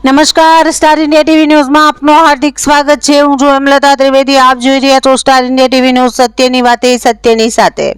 નમસ્કાર, star India TV ન્યૂઝમાં આપનું હાર્દિક સ્વાગત છે। હું છું હેમલતા ત્રિવેદી। આપ જોઈ રહ્યા છો સ્ટાર ઇન્ડિયા ટીવી ન્યૂઝ। સત્યની વાતે સત્યની સાથે।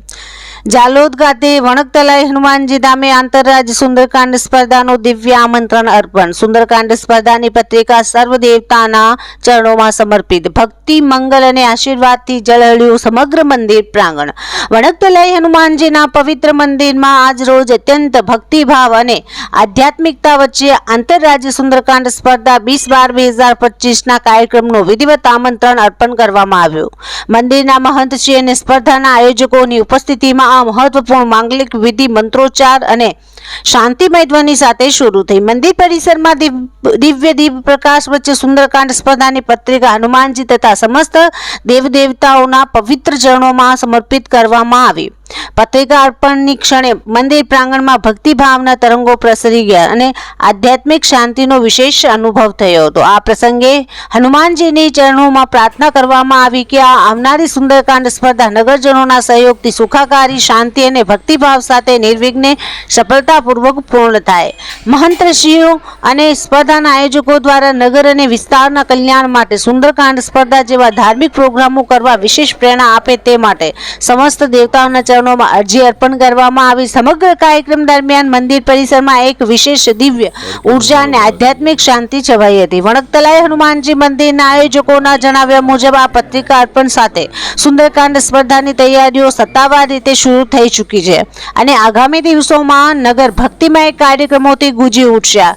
જાલોદ ખાતે વણકતલાઈ હનુમાનજી ધામે આંતરરાજ્ય સુંદરકાંડ સ્પર્ધાનું દિવ્ય આમંત્રણ અર્પણ। સુંદરકાંડ સ્પર્ધાની પત્રિકા સર્વ દેવતાના ચરણોમાં સમર્પિત। ભક્તિ, મંગલ અને આશીર્વાદથી ઝળહળ્યું સમગ્ર મંદિર પ્રાંગણ। વણકતલાઈ હનુમાનજીના પવિત્ર મંદિરમાં આજ રોજ અત્યંત ભક્તિભાવ અને આધ્યાત્મિકતા વચ્ચે આંતરરાજ્ય સુંદરકાંડ સ્પર્ધા 20/12/2025ના કાર્યક્રમનું વિધિવત આમંત્રણ અર્પણ કરવામાં આવ્યું। મંદિરના મહંત શ્રી અને સ્પર્ધાના આયોજકોની ઉપસ્થિતિમાં આ મહત્વપૂર્ણ માંગલિક વિધિ મંત્રોચ્ચાર અને શાંતિમય ધ્વનિ સાથે શરૂ થઈ। મંદિર પરિસરમાં દિવ્ય દીપ પ્રકાશ વચ્ચે સુંદરકાંડ સ્પર્ધાની પત્રિકા હનુમાનજી તથા સમસ્ત દેવદેવતાઓના પવિત્ર ચરણોમાં સમર્પિત કરવામાં આવી। પત્રિકા અર્પણની ક્ષણે મંદિર પ્રાંગણમાં ભક્તિભાવના તરંગો પ્રસરી ગયા અને આધ્યાત્મિક શાંતિનો વિશેષ અનુભવ થયો હતો। આ પ્રસંગે હનુમાનજીની ચરણોમાં પ્રાર્થના કરવામાં આવી કે આ આવનારી સુંદરકાંડ સ્પર્ધા નગરજનોના સહયોગથી સુખાકારી, શાંતિ અને ભક્તિભાવ સાથે નિર્વિઘ્ને સફળતાપૂર્વક પૂર્ણ થાય। મહંતશ્રીઓ અને સ્પર્ધાના આયોજકો દ્વારા નગર અને વિસ્તારના કલ્યાણ માટે સુંદરકાંડ સ્પર્ધા જેવા ધાર્મિક પ્રોગ્રામો કરવા વિશેષ પ્રેરણા આપે તે માટે સમસ્ત દેવતાઓના ચરણોમાં અરજી અર્પણ કરવામાં આવી। સમગ્ર કાર્યક્રમ દરમિયાન મંદિર પરિસરમાં એક વિશેષ દિવ્ય ઉર્જા અને આધ્યાત્મિક શાંતિ છવાઈ હતી। વણકતલાઈ હનુમાનજી મંદિરના આયોજકોના જણાવ્યા મુજબ આ પત્રિકા અર્પણ સાથે સુંદરકાંડ સ્પર્ધાની તૈયારીઓ સત્તાવાર રીતે શરૂ થઈ ચૂકી છે અને આગામી દિવસોમાં નગર ભક્તિમય કાર્યક્રમોથી ગુંજી ઉઠશે।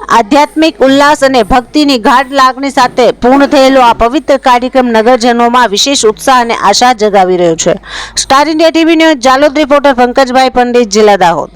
આધ્યાત્મિક ઉલ્લાસ અને ભક્તિની ગાઢ લાગણી સાથે પૂર્ણ થયેલો આ પવિત્ર કાર્યક્રમ નગરજનોમાં વિશેષ ઉત્સાહ અને આશા જગાવી રહ્યો છે। Star India TV news Jhalod reporter Pankajbhai Pandit, જિલ્લા દાહોદ।